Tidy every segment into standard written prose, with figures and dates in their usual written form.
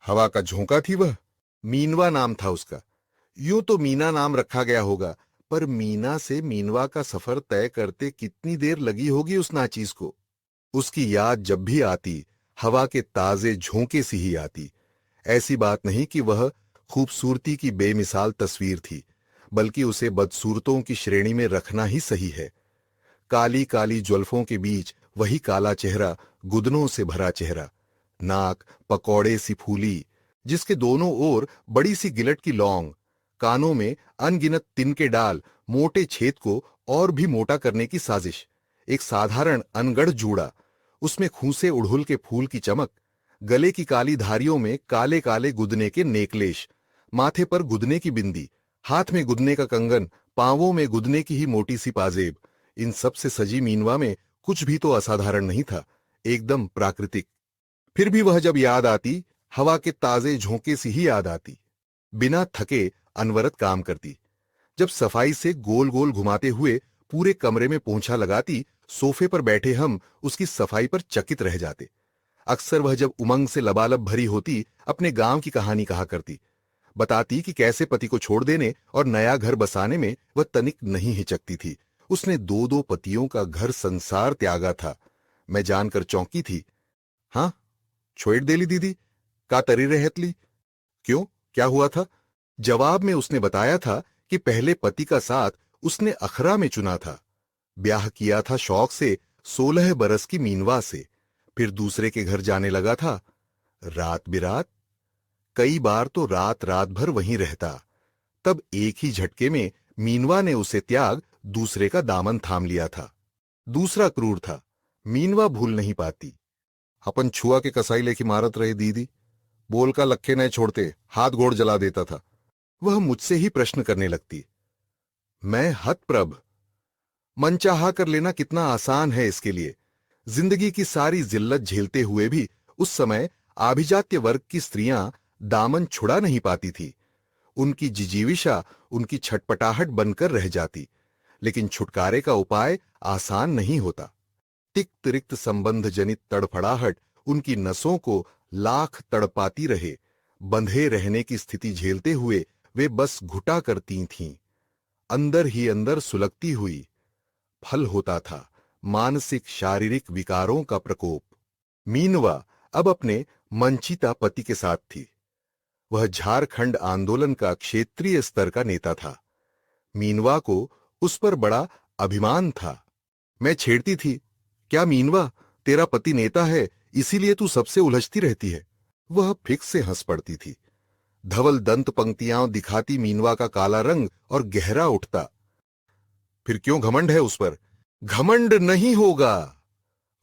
हवा का झोंका थी वह। मीनवा नाम था उसका। यूं तो मीना नाम रखा गया होगा, पर मीना से मीनवा का सफर तय करते कितनी देर लगी होगी उस नाचीज को। उसकी याद जब भी आती, हवा के ताजे झोंके सी ही आती। ऐसी बात नहीं कि वह खूबसूरती की बेमिसाल तस्वीर थी, बल्कि उसे बदसूरतों की श्रेणी में रखना ही सही है। काली काली जुल्फों के बीच वही काला चेहरा, गुदनों से भरा चेहरा, नाक पकौड़े सी फूली, जिसके दोनों ओर बड़ी सी गिलट की लौंग, कानों में अनगिनत तिनके डाल, मोटे छेद को और भी मोटा करने की साजिश, एक साधारण अनगढ़ जूड़ा, उसमें खूंसे उड़हुल के फूल की चमक, गले की काली धारियों में काले काले गुदने के नेकलेश, माथे पर गुदने की बिंदी, हाथ में गुदने का कंगन, पांवों में गुदने की ही मोटी सी पाजेब, इन सब से सजी मीनवा में कुछ भी तो असाधारण नहीं था, एकदम प्राकृतिक। फिर भी वह जब याद आती, हवा के ताजे झोंके सी ही याद आती। बिना थके अनवरत काम करती। जब सफाई से गोल गोल घुमाते हुए पूरे कमरे में पोंछा लगाती, सोफे पर बैठे हम उसकी सफाई पर चकित रह जाते। अक्सर वह जब उमंग से लबालब भरी होती, अपने गांव की कहानी कहा करती। बताती कि कैसे पति को छोड़ देने और नया घर बसाने में वह तनिक नहीं हिचकती थी। उसने दो दो पतियों का घर संसार त्यागा था। मैं जानकर चौंकी थी। हाँ, छोड़ देली दीदी, का तरी रहतली? क्यों, क्या हुआ था? जवाब में उसने बताया था कि पहले पति का साथ उसने अखरा में चुना था। ब्याह किया था शौक से 16 बरस की मीनवा से। फिर दूसरे के घर जाने लगा था। रात बिरात, कई बार तो रात रात भर वहीं रहता। तब एक ही झटके में मीनवा ने उसे त्याग दूसरे का दामन थाम लिया था। दूसरा क्रूर था, मीनवा भूल नहीं पाती। अपन छुआ के कसाई लेके मारत रहे दीदी, बोल का लखे नहीं छोड़ते, हाथ गोड़ जला देता था। वह मुझसे ही प्रश्न करने लगती। मैं हतप्रभ। मनचाहा कर लेना कितना आसान है इसके लिए। जिंदगी की सारी जिल्लत झेलते हुए भी उस समय आभिजात्य वर्ग की स्त्रियां दामन छुड़ा नहीं पाती थी। उनकी जिजीविषा, उनकी छटपटाहट बनकर रह जाती। लेकिन छुटकारे का उपाय आसान नहीं होता। तिक्त रिक्त संबंध जनित तड़फड़ाहट उनकी नसों को लाख तड़पाती रहे। बंधे रहने की स्थिति झेलते हुए वे बस घुटा करती थीं। अंदर ही अंदर सुलगती हुई। फल होता था मानसिक शारीरिक विकारों का प्रकोप। मीनवा अब अपने मंचिता पति के साथ थी। वह झारखंड आंदोलन का क्षेत्रीय स्तर का नेता था। मीनवा को उस पर बड़ा अभिमान था। मैं छेड़ती थी, क्या मीनवा, तेरा पति नेता है, इसीलिए तू सबसे उलझती रहती है? वह फिक से हंस पड़ती थी। धवल दंत पंक्तियां दिखाती मीनवा का काला रंग और गहरा उठता। फिर क्यों घमंड है उस पर? घमंड नहीं होगा।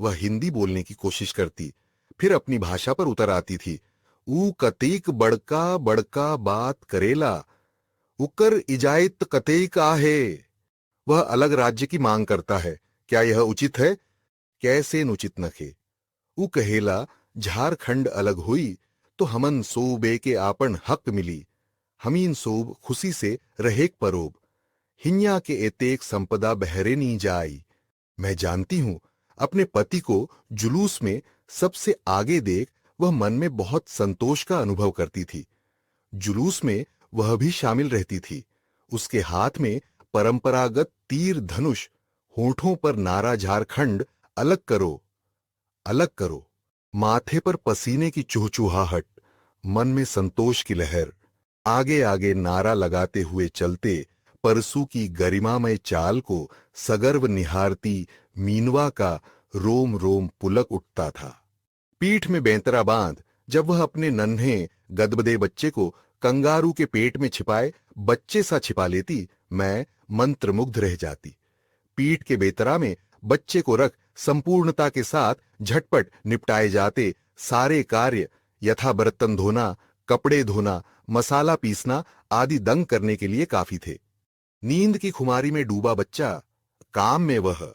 वह हिंदी बोलने की कोशिश करती, फिर अपनी भाषा पर उतर आती थी। ऊ कतीक बड़का बड़का बात करेला, उकर इजायत कतेक आहे। वह अलग राज्य की मांग करता है, क्या यह उचित है? कैसे नुचित नखे। ऊ कहेला, झारखंड अलग हुई तो हमन सोबे के आपन हक मिली। हमीन सोब खुशी से रहेक परोब। हिन्या के एतेक संपदा बहरे नी जाई। मैं जानती हूं, अपने पति को जुलूस में सबसे आगे देख वह मन में बहुत संतोष का अनुभव करती थी। जुलूस में वह भी शामिल रहती थी। उसके हाथ में परंपरागत तीर धनुष, होठों पर नारा झारखंड अलग करो, अलग करो। माथे पर पसीने की चुहचुहाहट, मन में संतोष की लहर। आगे आगे नारा लगाते हुए चलते परसू की गरिमामय चाल को सगर्व निहारती मीनवा का रोम रोम पुलक उठता था। पीठ में बेंतरा बांध जब वह अपने नन्हे गदबदे बच्चे को कंगारू के पेट में छिपाए बच्चे सा छिपा लेती, मैं मंत्रमुग्ध रह जाती। पीठ के बेतरा में बच्चे को रख संपूर्णता के साथ झटपट निपटाए जाते सारे कार्य, यथा बर्तन धोना, कपड़े धोना, मसाला पीसना आदि दंग करने के लिए काफी थे। नींद की खुमारी में डूबा बच्चा, काम में वह।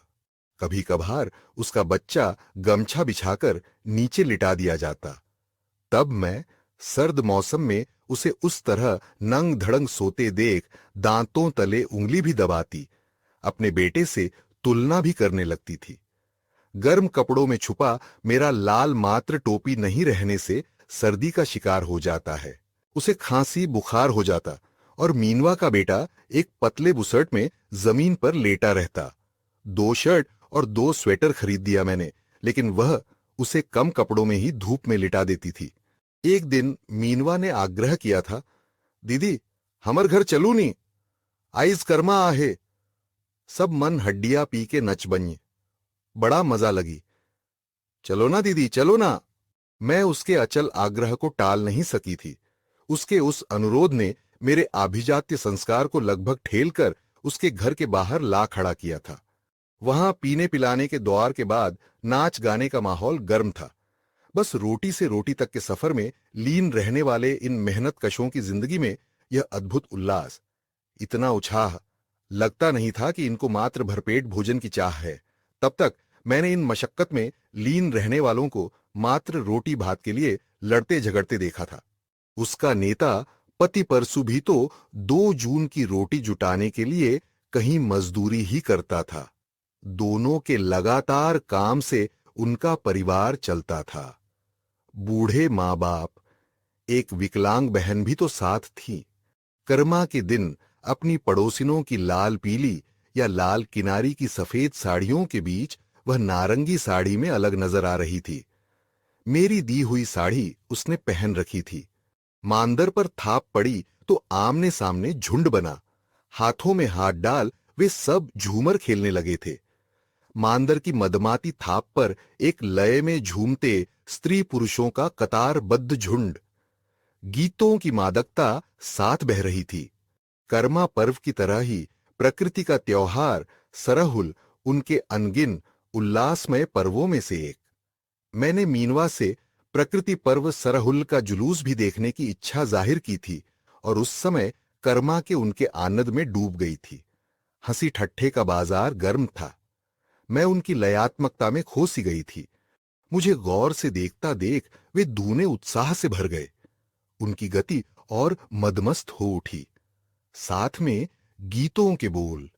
कभी कभार उसका बच्चा गमछा बिछाकर नीचे लिटा दिया जाता। तब मैं सर्द मौसम में उसे उस तरह नंग धड़ंग सोते देख दांतों तले उंगली भी दबाती, अपने बेटे से तुलना भी करने लगती थी। गर्म कपड़ों में छुपा मेरा लाल मात्र टोपी नहीं रहने से सर्दी का शिकार हो जाता है। उसे खांसी बुखार हो जाता और मीनवा का बेटा एक पतले बुसर्ट में जमीन पर लेटा रहता। 2 शर्ट और 2 स्वेटर खरीद दिया मैंने, लेकिन वह उसे कम कपड़ों में ही धूप में लिटा देती थी। एक दिन मीनवा ने आग्रह किया था, दीदी हमर घर चलू नी, आइज कर्मा आहे। सब मन हड्डियां पी के नच बन्य। बड़ा मजा लगी। चलो ना दीदी चलो ना। मैं उसके अचल आग्रह को टाल नहीं सकी थी। उसके उस अनुरोध ने मेरे आभिजात्य संस्कार को लगभग ठेलकर उसके घर के बाहर ला खड़ा किया था। वहां पीने पिलाने के द्वार के बाद नाच गाने का माहौल गर्म था। बस रोटी से रोटी तक के सफर में लीन रहने वाले इन मेहनत कशों की जिंदगी में यह अद्भुत उल्लास, इतना उत्साह, लगता नहीं था कि इनको मात्र भरपेट भोजन की चाह है। तब तक मैंने इन मशक्कत में लीन रहने वालों को मात्र रोटी भात के लिए लड़ते झगड़ते देखा था। उसका नेता पति परसु भी तो 2 जून की रोटी जुटाने के लिए कहीं मजदूरी ही करता था। दोनों के लगातार काम से उनका परिवार चलता था। बूढ़े माँ बाप, एक विकलांग बहन भी तो साथ थी। कर्मा के दिन अपनी पड़ोसिनों की लाल पीली या लाल किनारी की सफेद साड़ियों के बीच वह नारंगी साड़ी में अलग नजर आ रही थी। मेरी दी हुई साड़ी उसने पहन रखी थी। मांदर पर थाप पड़ी तो आमने सामने झुंड बना। हाथों में हाथ डाल वे सब झूमर खेलने लगे थे। मांदर की मदमाती थाप पर एक लय में झूमते स्त्री पुरुषों का कतारबद्ध झुंड। गीतों की मादकता साथ बह रही थी। कर्मा पर्व की तरह ही प्रकृति का त्योहार सरहुल उनके अनगिन उल्लासमय पर्वों में से एक। मैंने मीनवा से प्रकृति पर्व सरहुल का जुलूस भी देखने की इच्छा जाहिर की थी और उस समय कर्मा के उनके आनंद में डूब गई थी। हंसी ठट्ठे का बाजार गर्म था। मैं उनकी लयात्मकता में खो सी गई थी। मुझे गौर से देखता देख वे दूने उत्साह से भर गए। उनकी गति और मदमस्त हो उठी। साथ में गीतों के बोल,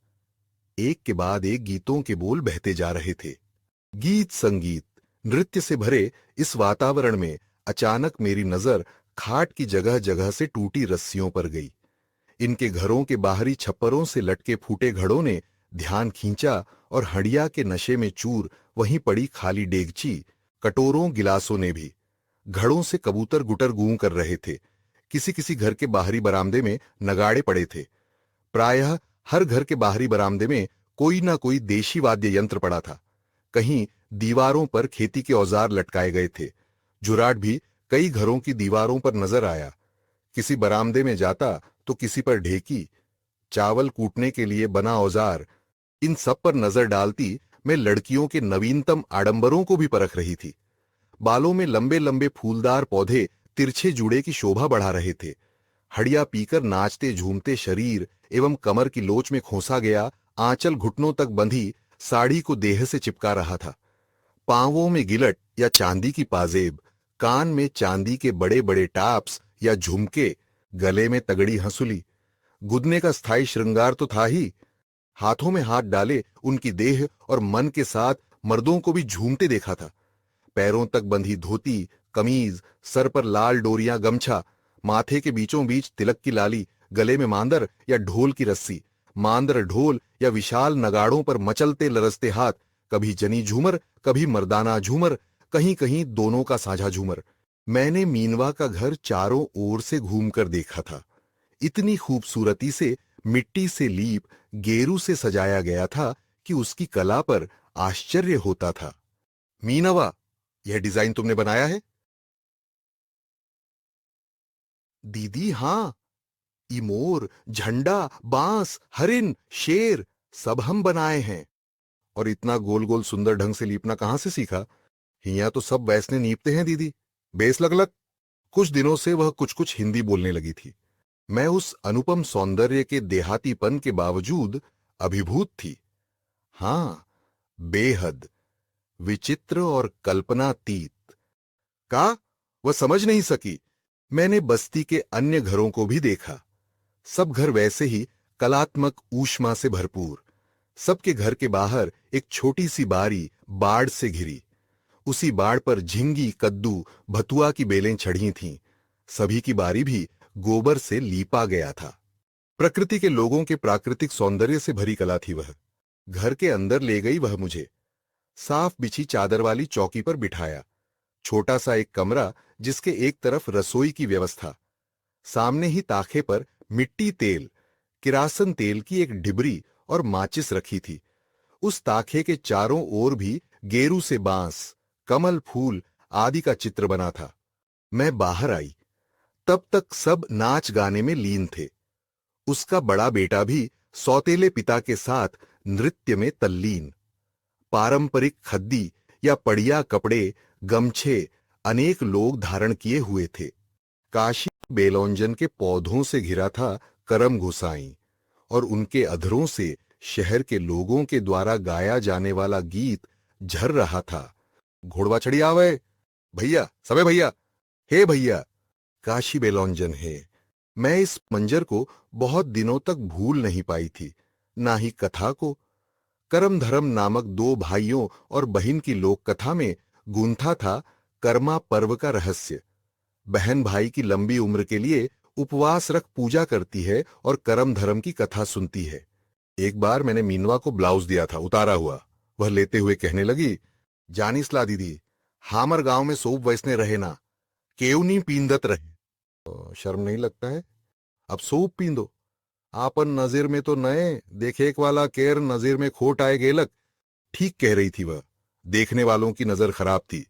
एक के बाद एक गीतों के बोल बहते जा रहे थे। गीत संगीत नृत्य से भरे इस वातावरण में अचानक मेरी नजर खाट की जगह जगह से टूटी रस्सियों पर गई। इनके घरों के बाहरी छप्परों से लटके फूटे घड़ों ने ध्यान खींचा और हड़िया के नशे में चूर वहीं पड़ी खाली डेगची, कटोरों गिलासों ने भी। घड़ों से कबूतर गुटर गूं कर रहे थे। किसी किसी घर के बाहरी बरामदे में नगाड़े पड़े थे। प्रायः हर घर के बाहरी बरामदे में कोई ना कोई देशी वाद्य यंत्र पड़ा था। कहीं दीवारों पर खेती के औजार लटकाए गए थे। जुराट भी कई घरों की दीवारों पर नजर आया। किसी बरामदे में जाता तो किसी पर ढेकी, चावल कूटने के लिए बना औजार, इन सब पर नजर डालती मैं लड़कियों के नवीनतम आडंबरों को भी परख रही थी। बालों में लंबे लंबे फूलदार पौधे तिरछे जुड़े की शोभा बढ़ा रहे थे। हड़िया पीकर नाचते झूमते शरीर एवं कमर की लोच में खोसा गया आंचल घुटनों तक बंधी साड़ी को देह से चिपका रहा था। पांवों में गिलट या चांदी की पाजेब, कान में चांदी के बड़े बड़े टाप्स या झुमके, गले में तगड़ी हंसुली। गुदने का स्थायी श्रृंगार तो था ही। हाथों में हाथ डाले उनकी देह और मन के साथ मर्दों को भी झूमते देखा था। पैरों तक बंधी धोती, कमीज, सर पर लाल डोरियां गमछा, माथे के बीचों बीच तिलक की लाली, गले में मांदर या ढोल की रस्सी, मांदर ढोल या विशाल नगाड़ों पर मचलते लरसते हाथ, कभी जनी झूमर, कभी मर्दाना झूमर, कहीं कहीं दोनों का साझा झूमर। मैंने मीनवा का घर चारों ओर से घूमकर देखा था। इतनी खूबसूरती से मिट्टी से लीप गेरू से सजाया गया था कि उसकी कला पर आश्चर्य होता था। मीनवा, यह डिजाइन तुमने बनाया है? दीदी हां, इमोर, झंडा, बांस, हरिन, शेर सब हम बनाए हैं। और इतना गोल गोल सुंदर ढंग से लीपना कहां से सीखा? हिया तो सब वैसने नीपते हैं दीदी, बेस लगलग। कुछ दिनों से वह कुछ कुछ हिंदी बोलने लगी थी। मैं उस अनुपम सौंदर्य के देहातीपन के बावजूद अभिभूत थी। हां, बेहद विचित्र और कल्पनातीत। का वह समझ नहीं सकी। मैंने बस्ती के अन्य घरों को भी देखा। सब घर वैसे ही कलात्मक ऊष्मा से भरपूर। सबके घर के बाहर एक छोटी सी बारी बाड़ से घिरी। उसी बाड़ पर झिंगी, कद्दू, भतुआ की बेलें चढ़ी थीं। सभी की बारी भी गोबर से लीपा गया था। प्रकृति के लोगों के प्राकृतिक सौंदर्य से भरी कला थी वह। घर के अंदर ले गई वह मुझे। साफ बिछी चादर वाली चौकी पर बिठाया। छोटा सा एक कमरा, जिसके एक तरफ रसोई की व्यवस्था। सामने ही ताखे पर मिट्टी तेल, किरासन तेल की एक डिबरी और माचिस रखी थी। उस ताखे के चारों ओर भी गेरू से बांस, कमल फूल आदि का चित्र बना था। मैं बाहर आई, तब तक सब नाच गाने में लीन थे। उसका बड़ा बेटा भी सौतेले पिता के साथ नृत्य में तल्लीन। पारंपरिक खद्दी या पड़िया कपड़े, गमछे अनेक लोग धारण किए हुए थे। काशी बेलौंजन के पौधों से घिरा था करम गोसाई, और उनके अधरों से शहर के लोगों के द्वारा गाया जाने वाला गीत झर रहा था। घोड़वा चढ़ी आवे भैया, सबे भैया, हे भैया। काशी बेलौंजन है। मैं इस मंजर को बहुत दिनों तक भूल नहीं पाई थी, ना ही कथा को। करम धरम नामक दो भाइयों और बहन की लोक कथा में गूंथा था कर्मा पर्व का रहस्य। बहन भाई की लंबी उम्र के लिए उपवास रख पूजा करती है और करम धरम की कथा सुनती है। एक बार मैंने मीनवा को ब्लाउज दिया था उतारा हुआ। वह लेते हुए कहने लगी, जानिसला दीदी, हामर गांव में सोप वैसने रहे ना, केवनी पींदत रहे। शर्म नहीं लगता है? अब सोप पींदो। आपन नजर में तो नए, देखेक वाला केर नजर में खोट आए गेलक। ठीक कह रही थी वह। देखने वालों की नजर खराब थी।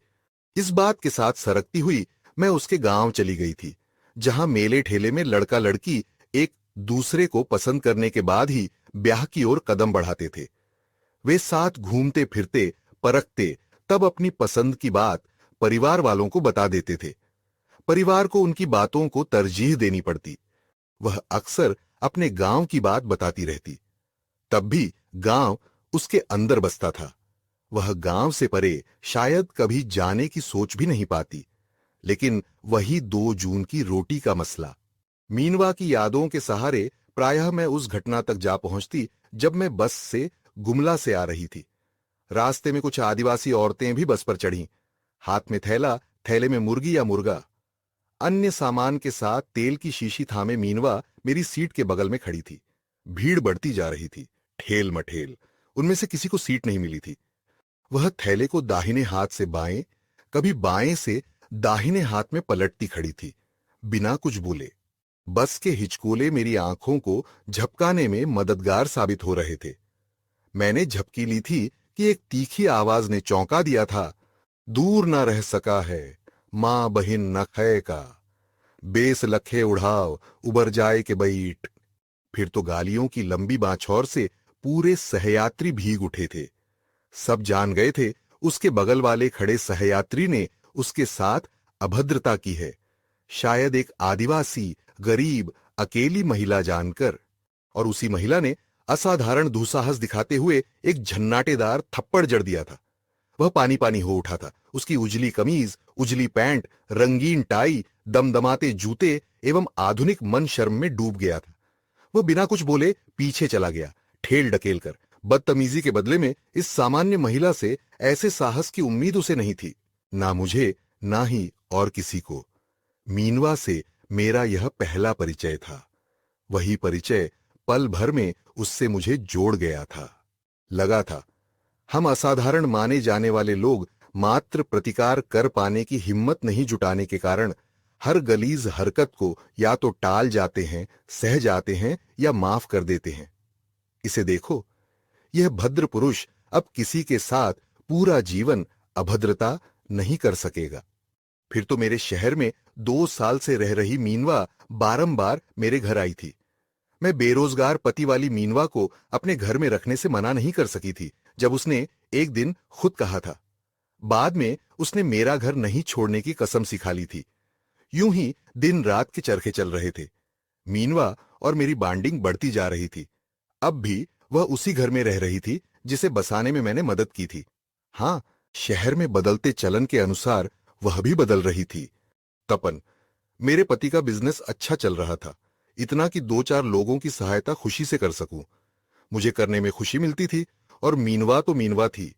इस बात के साथ सरकती हुई मैं उसके गांव चली गई थी, जहां मेले ठेले में लड़का लड़की एक दूसरे को पसंद करने के बाद ही ब्याह की ओर कदम बढ़ाते थे। वे साथ घूमते फिरते, परखते, तब अपनी पसंद की बात परिवार वालों को बता देते थे। परिवार को उनकी बातों को तरजीह देनी पड़ती। वह अक्सर अपने गांव की बात बताती रहती। तब भी गांव उसके अंदर बसता था। वह गांव से परे शायद कभी जाने की सोच भी नहीं पाती। लेकिन वही 2 जून की रोटी का मसला। मीनवा की यादों के सहारे प्रायः मैं उस घटना तक जा पहुंचती जब मैं बस से गुमला से आ रही थी। रास्ते में कुछ आदिवासी औरतें भी बस पर चढ़ीं। हाथ में थैला, थैले में मुर्गी या मुर्गा। अन्य सामान के साथ तेल की शीशी थामे मीनवा मेरी सीट के बगल में खड़ी थी। भीड़ बढ़ती जा रही थी, ठेल मठेल। उनमें से किसी को सीट नहीं मिली थी। वह थैले को दाहिने हाथ से बाएं, कभी बाएं से दाहिने हाथ में पलटती खड़ी थी, बिना कुछ बोले। बस के हिचकोले मेरी आंखों को झपकाने में मददगार साबित हो रहे थे। मैंने झपकी ली थी कि एक तीखी आवाज ने चौंका दिया था, दूर ना रह सका है मां बहिन नखय का, बेस लखे उड़ाव उबर जाए के बैठ। फिर तो गालियों की लंबी बाछौर से पूरे सहयात्री भीग उठे थे। सब जान गए थे उसके बगल वाले खड़े सहयात्री ने उसके साथ अभद्रता की है, शायद एक आदिवासी, गरीब, अकेली महिला जानकर। और उसी महिला ने असाधारण दुस्साहस दिखाते हुए एक झन्नाटेदार थप्पड़ जड़ दिया था। वह पानी पानी हो उठा था। उसकी उजली कमीज, उजली पैंट, रंगीन टाई, दमदमाते जूते एवं आधुनिक मन शर्म में डूब गया था। वह बिना कुछ बोले पीछे चला गया, ठेल ढकेल कर। बदतमीजी के बदले में इस सामान्य महिला से ऐसे साहस की उम्मीद उसे नहीं थी, ना मुझे, ना ही और किसी को। मीनवा से मेरा यह पहला परिचय था। वही परिचय पल भर में उससे मुझे जोड़ गया था। लगा था हम असाधारण माने जाने वाले लोग मात्र प्रतिकार कर पाने की हिम्मत नहीं जुटाने के कारण हर गलीज हरकत को या तो टाल जाते हैं, सह जाते हैं या माफ कर देते हैं। इसे देखो, यह भद्र पुरुष अब किसी के साथ पूरा जीवन अभद्रता नहीं कर सकेगा। फिर तो मेरे शहर में 2 साल से रह रही मीनवा बारंबार मेरे घर आई थी। मैं बेरोजगार पति वाली मीनवा को अपने घर में रखने से मना नहीं कर सकी थी, जब उसने एक दिन खुद कहा था। बाद में उसने मेरा घर नहीं छोड़ने की कसम सिखा ली थी। यूं ही दिन रात के चरखे चल रहे थे। मीनवा और मेरी बॉन्डिंग बढ़ती जा रही थी। अब भी वह उसी घर में रह रही थी जिसे बसाने में मैंने मदद की थी। हाँ, शहर में बदलते चलन के अनुसार वह भी बदल रही थी। तपन, मेरे पति का बिजनेस अच्छा चल रहा था, इतना कि 2-4 लोगों की सहायता खुशी से कर सकूं। मुझे करने में खुशी मिलती थी, और मीनवा तो मीनवा थी।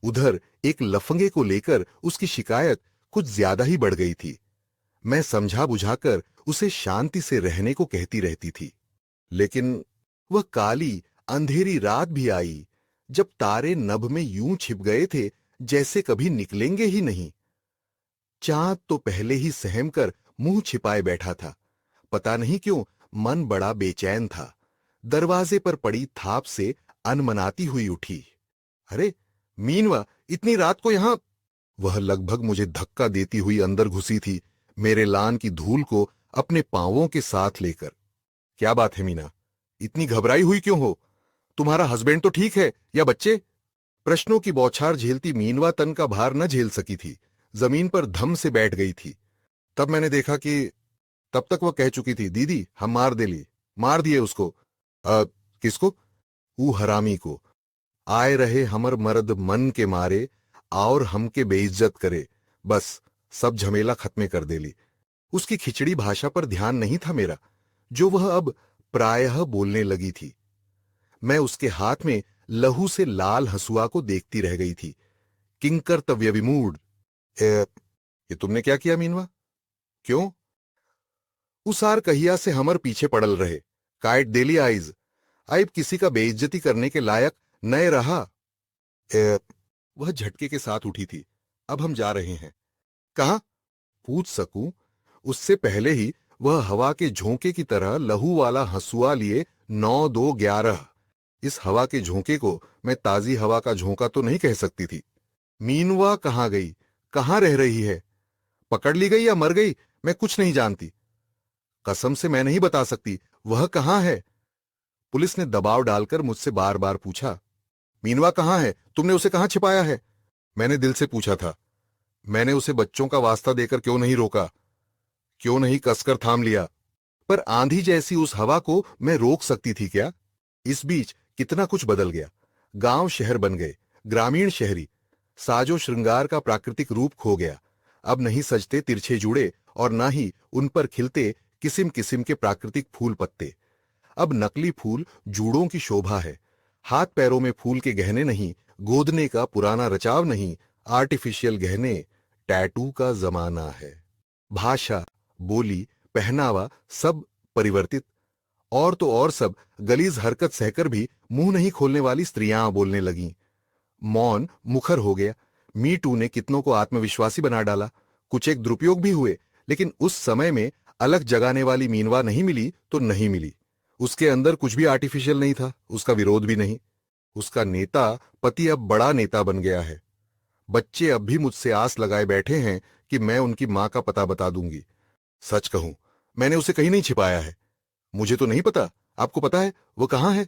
उधर एक लफंगे को लेकर उसकी शिकायत कुछ ज्यादा ही बढ़ गई थी। मैं समझा बुझाकर उसे शांति से रहने को कहती रहती थी, लेकिन वह काली अंधेरी रात भी आई जब तारे नभ में यूं छिप गए थे जैसे कभी निकलेंगे ही नहीं। चांद तो पहले ही सहम कर मुंह छिपाए बैठा था। पता नहीं क्यों मन बड़ा बेचैन था। दरवाजे पर पड़ी थाप से अनमनाती हुई उठी। अरे मीनवा, इतनी रात को यहां? वह लगभग मुझे धक्का देती हुई अंदर घुसी थी, मेरे लान की धूल को अपने पांवों के साथ लेकर। क्या बात है मीना, इतनी घबराई हुई क्यों हो? तुम्हारा हस्बैंड तो ठीक है, या बच्चे? प्रश्नों की बौछार झेलती मीनवा तन का भार न झेल सकी थी, जमीन पर धम से बैठ गई थी। तब मैंने देखा कि तब तक वह कह चुकी थी, दीदी हम मार दिए उसको। किसको? ऊ हरामी को। आए रहे हमर मर्द मन के मारे, और हमके बेइज्जत करे। बस सब झमेला खत्मे कर देली। उसकी खिचड़ी भाषा पर ध्यान नहीं था मेरा, जो वह अब प्रायः बोलने लगी थी। मैं उसके हाथ में लहू से लाल हसुआ को देखती रह गई थी। किंकर्तव्य विमूढ़। ये तुमने क्या किया मीनवा? क्यों? उसार कहिया से हमर पीछे पड़ल रहे, काट देली आइज। आइब किसी का बेइज्जती करने के लायक नए रहा। वह झटके के साथ उठी थी। अब हम जा रहे हैं। कहां? पूछ सकूं उससे पहले ही वह हवा के झोंके की तरह लहू वाला हंसुआ लिए 9-2-11। इस हवा के झोंके को मैं ताजी हवा का झोंका तो नहीं कह सकती थी। मीनवा कहां गई? कहां रह रही है? पकड़ ली गई या मर गई? मैं कुछ नहीं जानती। कसम से मैं नहीं बता सकती। वह कहां है? पुलिस ने दबाव डालकर मुझसे बार बार पूछा, मीनवा कहां है? तुमने उसे कहां छिपाया है? मैंने दिल से पूछा था। मैंने उसे बच्चों का वास्ता देकर क्यों नहीं रोका? क्यों नहीं कसकर थाम लिया? पर आंधी जैसी उस हवा को मैं रोक सकती थी क्या? इस बीच कितना कुछ बदल गया। गांव शहर बन गए, ग्रामीण शहरी। साजो श्रृंगार का प्राकृतिक रूप खो गया। अब नहीं सजते तिरछे जूड़े, और न ही उन पर खिलते किस्म किस्म के प्राकृतिक फूल पत्ते। अब नकली फूल जूड़ों की शोभा है। हाथ पैरों में फूल के गहने नहीं, गोदने का पुराना रचाव नहीं, आर्टिफिशियल गहने, टैटू का जमाना है। भाषा, बोली, पहनावा सब परिवर्तित। और तो और सब गलीज हरकत सहकर भी मुंह नहीं खोलने वाली स्त्रियां बोलने लगीं। मौन मुखर हो गया। मी टू ने कितनों को आत्मविश्वासी बना डाला। कुछ एक दुरुपयोग भी हुए, लेकिन उस समय में अलग जगाने वाली मीनवा नहीं मिली तो नहीं मिली। उसके अंदर कुछ भी आर्टिफिशियल नहीं था, उसका विरोध भी नहीं। उसका नेता पति अब बड़ा नेता बन गया है। बच्चे अब भी मुझसे आस लगाए बैठे हैं कि मैं उनकी मां का पता बता दूंगी। सच कहूं, मैंने उसे कहीं नहीं छिपाया है। मुझे तो नहीं पता, आपको पता है वो कहां है?